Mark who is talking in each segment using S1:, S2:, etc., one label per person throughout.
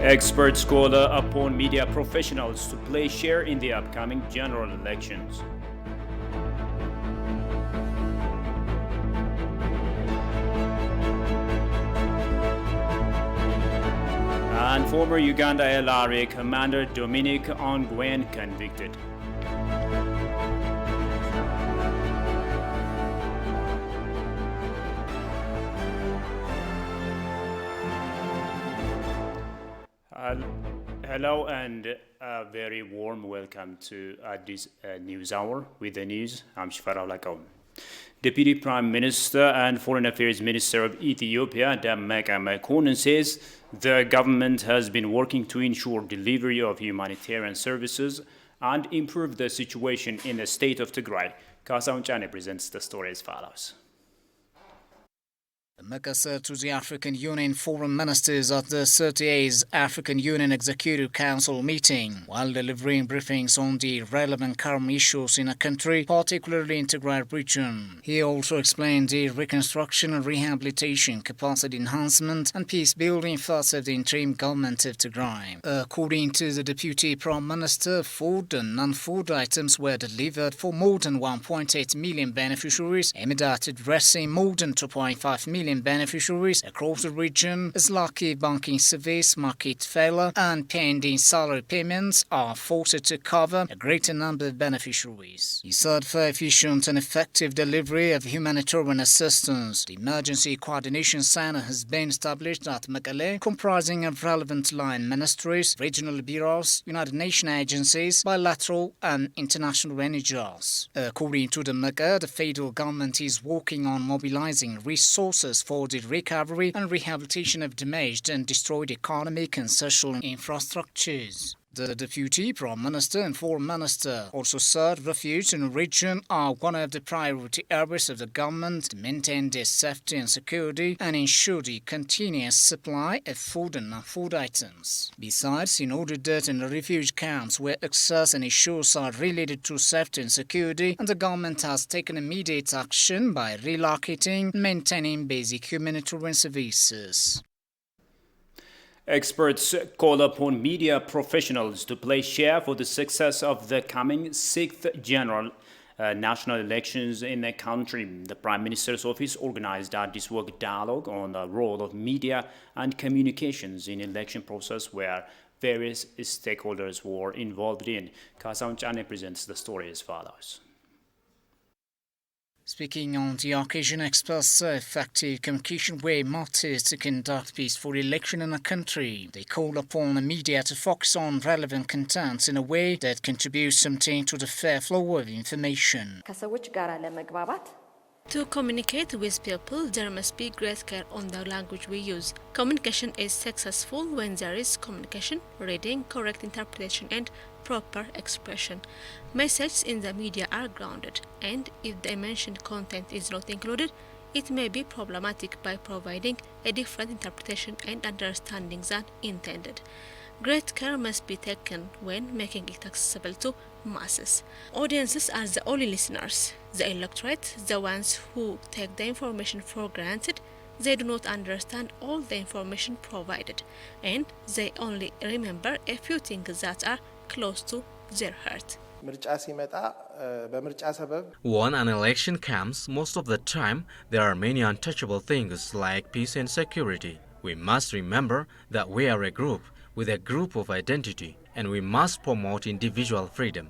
S1: Experts call upon media professionals to play share in the upcoming general elections. And former Uganda LRA commander Dominic Ongwen convicted. Hello and a very warm welcome to this news hour with the news. I'm Shifara Lakaw. Deputy Prime Minister and Foreign Affairs Minister of Ethiopia, Dammeka Mekonnen, says the government has been working to ensure delivery of humanitarian services and improve the situation in the state of Tigray. Kasaun Chane presents the story as follows.
S2: Dammeka said to the African Union foreign ministers at the 38th African Union Executive Council meeting while delivering briefings on the relevant current issues in a country, particularly in Tigray region. He also explained the reconstruction and rehabilitation, capacity enhancement and peace building efforts of the interim government of Tigray. According to the Deputy Prime Minister, food and non-food items were delivered for more than 1.8 million beneficiaries, aimed at addressing more than 2.5 million beneficiaries across the region, as lucky banking service, market failure, and pending salary payments are forced to cover a greater number of beneficiaries. He said for efficient and effective delivery of humanitarian assistance, the Emergency Coordination Center has been established at Mekelle, comprising of relevant line ministries, regional bureaus, United Nations agencies, bilateral and international NGOs. According to the Dammeka, the federal government is working on mobilizing resources for the recovery and rehabilitation of damaged and destroyed economic and social infrastructures. The Deputy Prime Minister and Foreign Minister also said refuge in the region are one of the priority areas of the government to maintain their safety and security and ensure the continuous supply of food and non-food items. Besides, in order that in the refuge camps where access and issues are related to safety and security, and the government has taken immediate action by relocating and maintaining basic humanitarian services.
S1: Experts call upon media professionals to play share for the success of the coming 6th general national elections in the country. The Prime Minister's office organized a this-work dialogue on the role of media and communications in election process where various stakeholders were involved in. Kasaun Chane presents the story as follows.
S2: Speaking on the occasion, experts say effective communication way matters to conduct peaceful election in a country. They call upon the media to focus on relevant contents in a way that contributes something to the fair flow of information.
S3: To communicate with people, there must be great care on the language we use. Communication is successful when there is communication, reading, correct interpretation and proper expression. Messages in the media are grounded, and if the mentioned content is not included, it may be problematic by providing a different interpretation and understanding than intended. Great care must be taken when making it accessible to masses. Audiences are the only listeners. The electorate, the ones who take the information for granted, they do not understand all the information provided, and they only remember a few things that are close to their heart.
S4: When an election comes, most of the time, there are many untouchable things like peace and security. We must remember that we are a group with a group of identity, and we must promote individual freedom.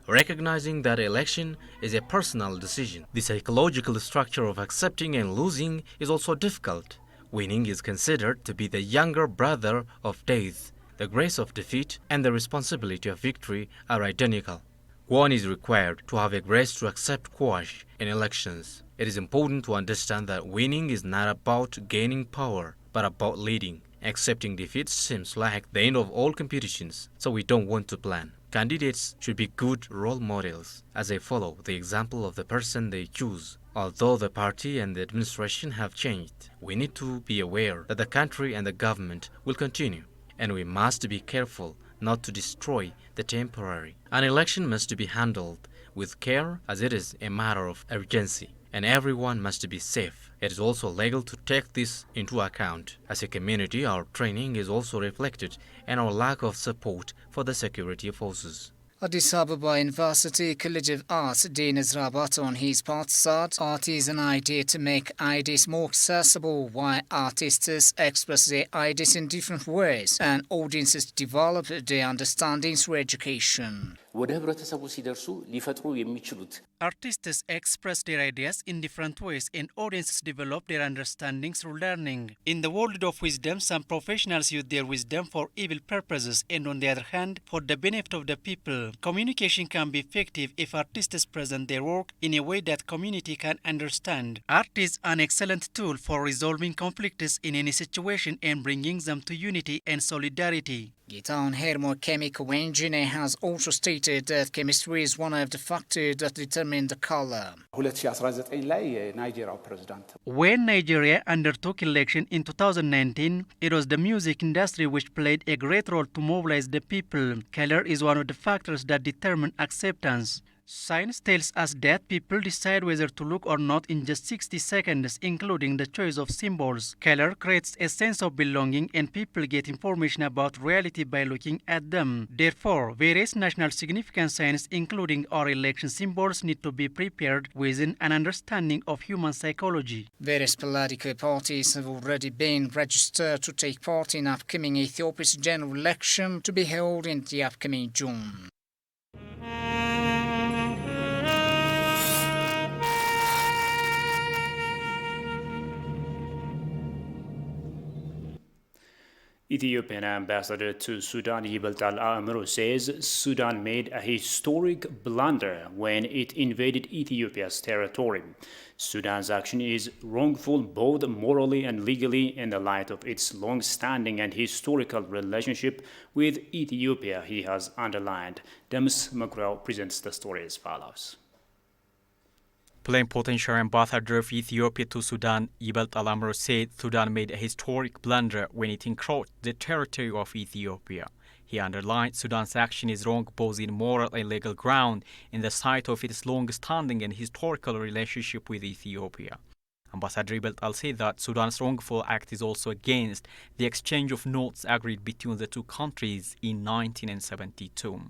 S4: Recognizing that election is a personal decision, the psychological structure of accepting and losing is also difficult. Winning is considered to be the younger brother of death. The grace of defeat and the responsibility of victory are identical. One is required to have a grace to accept quash in elections. It is important to understand that winning is not about gaining power, but about leading. Accepting defeat seems like the end of all competitions, so we don't want to plan. Candidates should be good role models as they follow the example of the person they choose. Although the party and the administration have changed, we need to be aware that the country and the government will continue, and we must be careful not to destroy the temporary. An election must be handled with care as it is a matter of urgency. and everyone must be safe. It is also legal to take this into account. As a community, our training is also reflected in our lack of support for the security forces.
S2: Addis Ababa University College of Arts Dean Ezra Bhatt on his part said art is an idea to make ideas more accessible, while artists express their ideas in different ways and audiences develop their understanding through education.
S5: Artists express their ideas in different ways and audiences develop their understanding through learning. In the world of wisdom, some professionals use their wisdom for evil purposes and on the other hand, for the benefit of the people. Communication can be effective if artists present their work in a way that community can understand. Art is an excellent tool for resolving conflicts in any situation and bringing them to unity and solidarity.
S2: Gitan Hermo, chemical engineer, has also stated that chemistry is one of the factors that determine the color.
S5: When Nigeria undertook election in 2019, it was the music industry which played a great role to mobilize the people. Color is one of the factors that determine acceptance. Science tells us that people decide whether to look or not in just 60 seconds, including the choice of symbols. Color creates a sense of belonging and people get information about reality by looking at them. Therefore, various national significant signs, including our election symbols, need to be prepared within an understanding of human psychology.
S2: Various political parties have already been registered to take part in upcoming Ethiopia's general election to be held in the upcoming June.
S1: Ethiopian ambassador to Sudan Yibaltal Amro says Sudan made a historic blunder when it invaded Ethiopia's territory. Sudan's action is wrongful both morally and legally in the light of its long-standing and historical relationship with Ethiopia, he has underlined. Demis Makrel presents the story as follows.
S6: Plenipotentiary Ambassador of Ethiopia to Sudan, Yibaltal Amro, said Sudan made a historic blunder when it encroached the territory of Ethiopia. He underlined Sudan's action is wrong both in moral and legal ground in the sight of its long-standing and historical relationship with Ethiopia. Ambassador Yibaltal said that Sudan's wrongful act is also against the exchange of notes agreed between the two countries in 1972.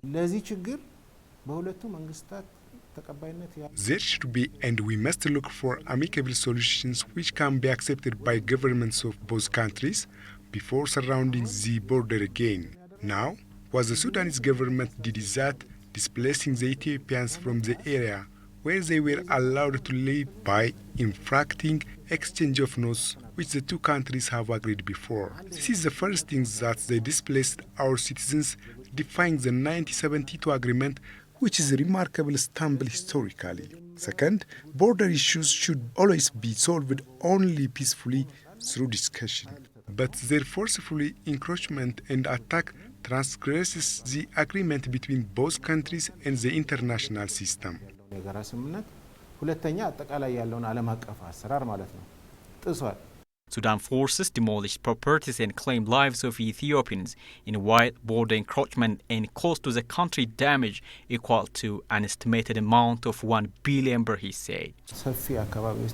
S7: There should be, and we must look for amicable solutions which can be accepted by governments of both countries before surrounding the border again. Now, what the Sudanese government did is that displacing the Ethiopians from the area where they were allowed to live by infracting exchange of notes which the two countries have agreed before. This is the first thing that they displaced our citizens, defying the 1972 agreement, which is a remarkable stumble historically. Second, border issues should always be solved only peacefully through discussion. But their forceful encroachment and attack transgresses the agreement between both countries and the international system.
S6: Sudan forces demolished properties and claimed lives of Ethiopians in wide border encroachment and caused to the country damage equal to an estimated amount of 1 billion birr, he said.
S7: The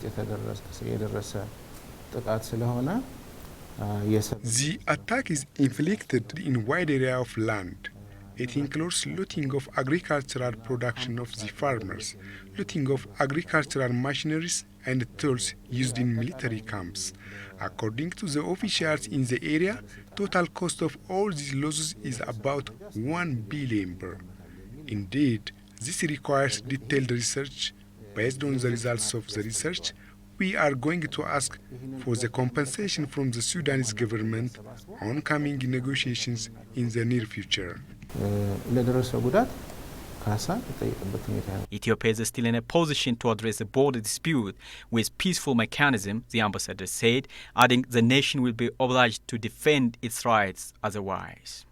S7: attack is inflicted in a wide area of land. It includes looting of agricultural production of the farmers, looting of agricultural machineries and tools used in military camps. According to the officials in the area, total cost of all these losses is about 1 billion birr. Indeed, this requires detailed research. Based on the results of the research, we are going to ask for the compensation from the Sudanese government on coming negotiations in the near future.
S6: Ethiopia is still in a position to address the border dispute with peaceful mechanism, the ambassador said, adding the nation will be obliged to defend its rights otherwise.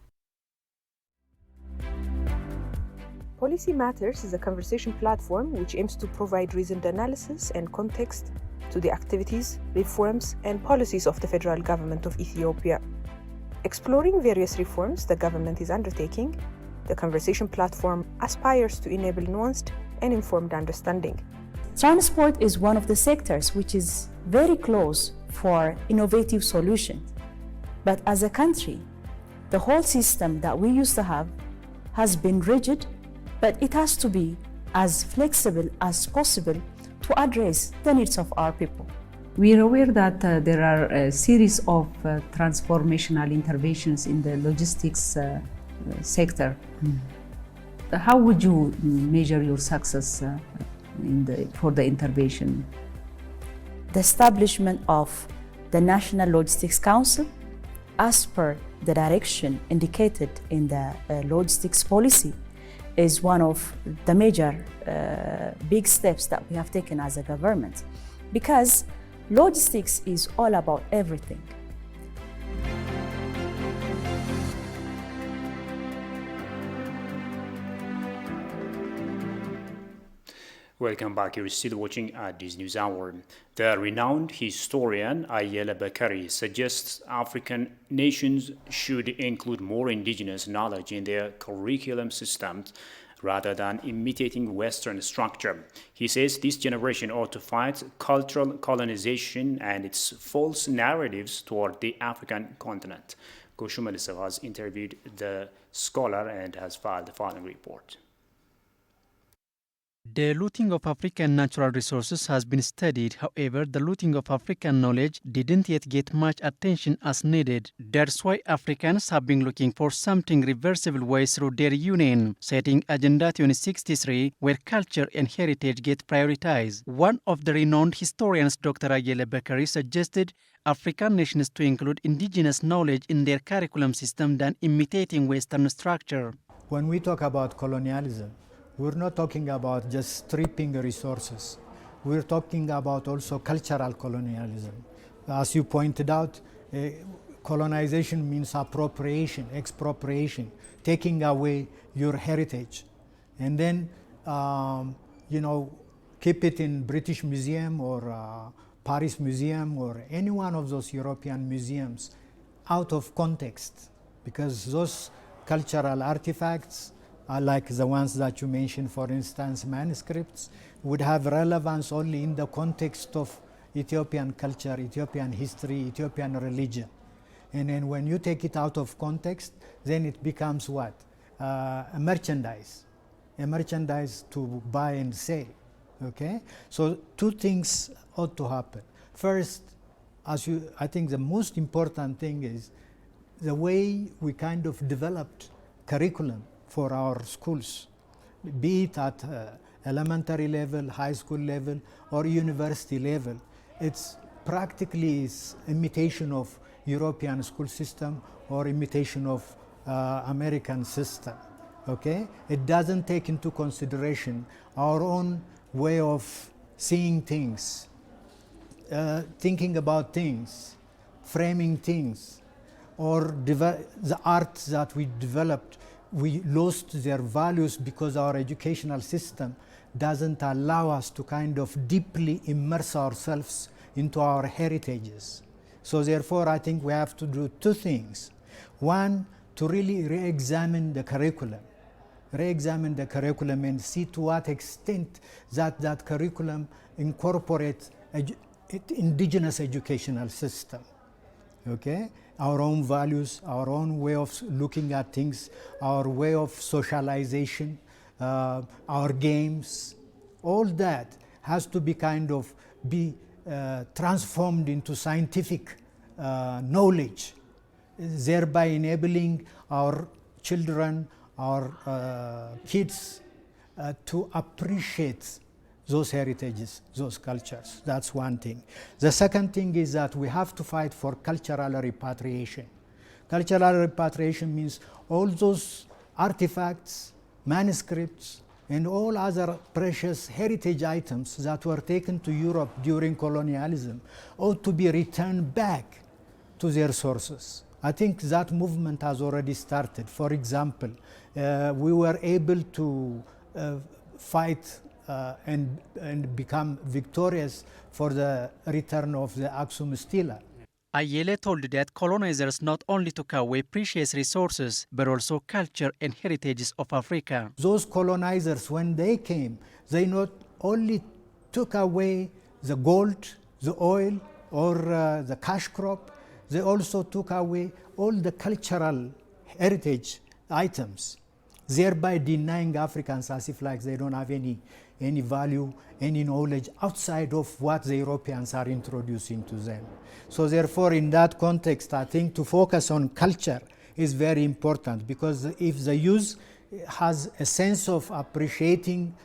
S8: Policy Matters is a conversation platform which aims to provide reasoned analysis and context to the activities, reforms, and policies of the federal government of Ethiopia. Exploring various reforms the government is undertaking, the conversation platform aspires to enable nuanced and informed understanding.
S9: Transport is one of the sectors which is very close for innovative solutions. But as a country, the whole system that we used to have has been rigid, but it has to be as flexible as possible to address the needs of our people.
S10: We are aware that there are a series of transformational interventions in the logistics sector. How would you measure your success for the intervention?
S9: The establishment of the National Logistics Council, as per the direction indicated in the logistics policy, is one of the major big steps that we have taken as a government, because logistics is all about everything.
S1: Welcome back. You're still watching this news hour. The renowned historian Ayele Bakari suggests African nations should include more indigenous knowledge in their curriculum systems rather than imitating Western structure. He says this generation ought to fight cultural colonization and its false narratives toward the African continent. Goshu Melisov has interviewed the scholar and has filed the following report.
S5: The looting of African natural resources has been studied. However, the looting of African knowledge didn't yet get much attention as needed. That's why Africans have been looking for something reversible ways through their union, setting Agenda 2063, where culture and heritage get prioritized. One of the renowned historians, Dr. Ayele Bakari, suggested African nations to include indigenous knowledge in their curriculum system than imitating Western structure.
S11: When we talk about colonialism, we're not talking about just stripping resources. We're talking about also cultural colonialism. As you pointed out, colonization means appropriation, expropriation, taking away your heritage. And then, keep it in British Museum or Paris Museum or any one of those European museums out of context, because those cultural artifacts, like the ones that you mentioned, for instance, manuscripts, would have relevance only in the context of Ethiopian culture, Ethiopian history, Ethiopian religion. And then when you take it out of context, then it becomes what? A merchandise to buy and sell, okay? So two things ought to happen. First, I think the most important thing is the way we kind of developed curriculum for our schools, be it at elementary level, high school level, or university level. It's practically imitation of European school system or imitation of American system, okay? It doesn't take into consideration our own way of seeing things, thinking about things, framing things, or the art that we developed. We lost their values because our educational system doesn't allow us to kind of deeply immerse ourselves into our heritages. So therefore, I think we have to do two things. One, to really re-examine the curriculum and see to what extent that curriculum incorporates indigenous educational system, okay? Our own values, our own way of looking at things, our way of socialization, our games, all that has to be transformed into scientific knowledge, thereby enabling our children, our kids to appreciate those heritages, those cultures. That's one thing. The second thing is that we have to fight for cultural repatriation. Cultural repatriation means all those artifacts, manuscripts, and all other precious heritage items that were taken to Europe during colonialism ought to be returned back to their sources. I think that movement has already started. For example, we were able to fight and become victorious for the return of the Aksum Stela.
S5: Ayele told that colonizers not only took away precious resources, but also culture and heritages of Africa.
S11: Those colonizers, when they came, they not only took away the gold, the oil, or the cash crop. They also took away all the cultural heritage items, thereby denying Africans as if like they don't have any value, any knowledge outside of what the Europeans are introducing to them. So therefore, in that context, I think to focus on culture is very important, because if the youth has a sense of appreciating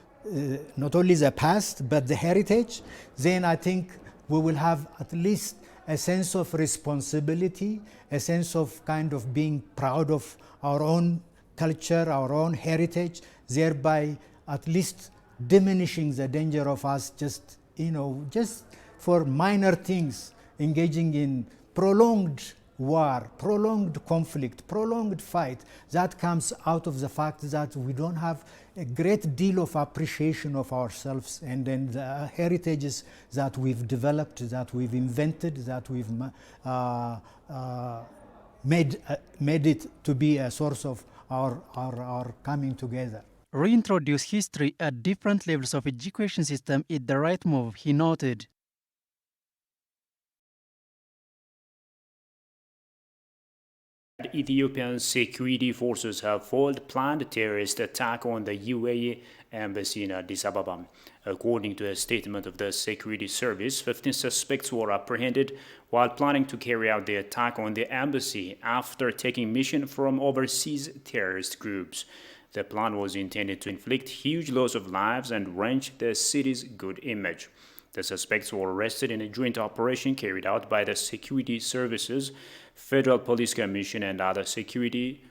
S11: not only the past but the heritage, then I think we will have at least a sense of responsibility, a sense of kind of being proud of our own culture, our own heritage, thereby at least diminishing the danger of us just for minor things, engaging in prolonged war, prolonged conflict, prolonged fight. That comes out of the fact that we don't have a great deal of appreciation of ourselves and then the heritages that we've developed, that we've invented, that we've made it to be a source of our coming together.
S5: Reintroduce history at different levels of education system is the right move, he noted.
S1: Ethiopian security forces have foiled planned terrorist attack on the UAE embassy in Addis Ababa. According to a statement of the security service, 15 suspects were apprehended while planning to carry out the attack on the embassy after taking mission from overseas terrorist groups. The plan was intended to inflict huge loss of lives and wrench the city's good image. The suspects were arrested in a joint operation carried out by the security services, Federal Police Commission, and other security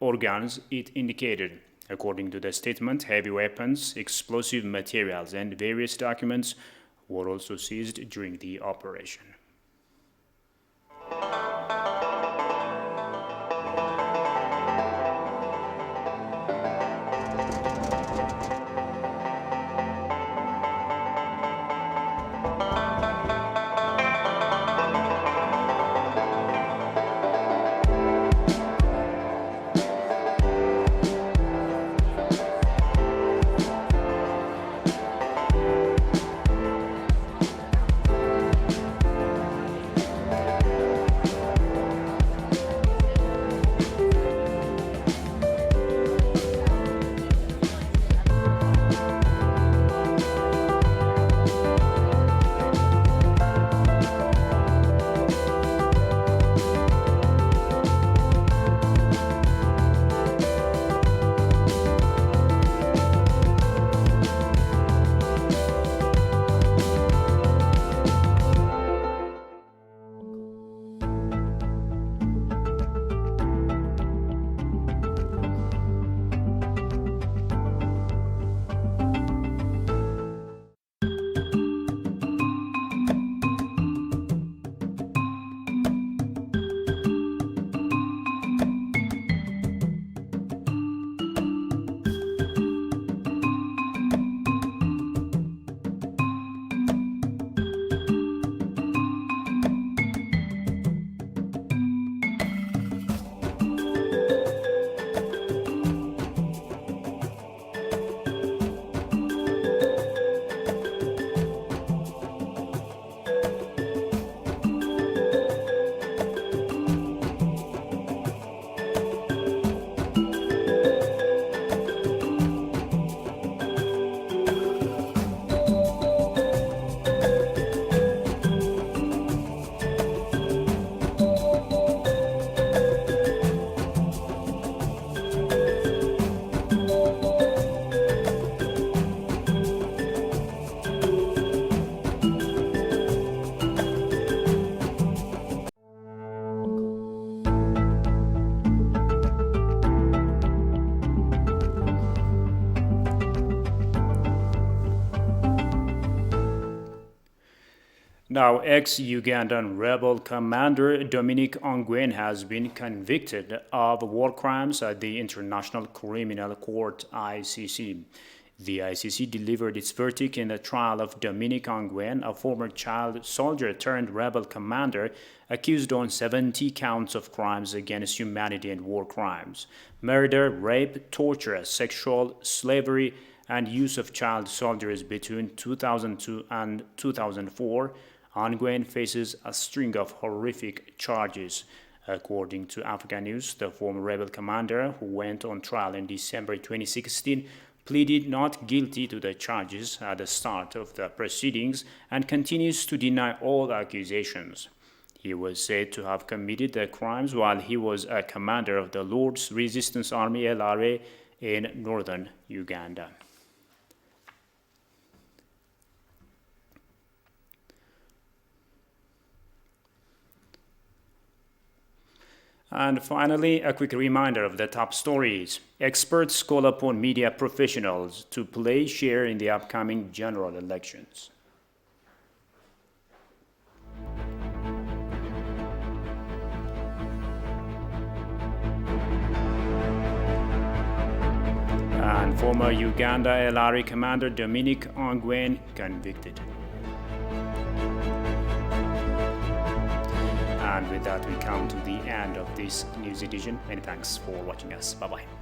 S1: organs, it indicated. According to the statement, heavy weapons, explosive materials, and various documents were also seized during the operation. Now, ex-Ugandan rebel commander Dominic Ongwen has been convicted of war crimes at the International Criminal Court (ICC). The ICC delivered its verdict in the trial of Dominic Ongwen, a former child soldier turned rebel commander accused on 70 counts of crimes against humanity and war crimes: murder, rape, torture, sexual slavery, and use of child soldiers between 2002 and 2004, Nguyen faces a string of horrific charges. According to Africa News, the former rebel commander, who went on trial in December 2016, pleaded not guilty to the charges at the start of the proceedings and continues to deny all accusations. He was said to have committed the crimes while he was a commander of the Lord's Resistance Army (LRA) in northern Uganda. And finally, a quick reminder of the top stories. Experts call upon media professionals to play share in the upcoming general elections. And former Uganda LRA commander Dominic Ongwen convicted. And with that, we come to the end of this news edition. Many thanks for watching us. Bye-bye.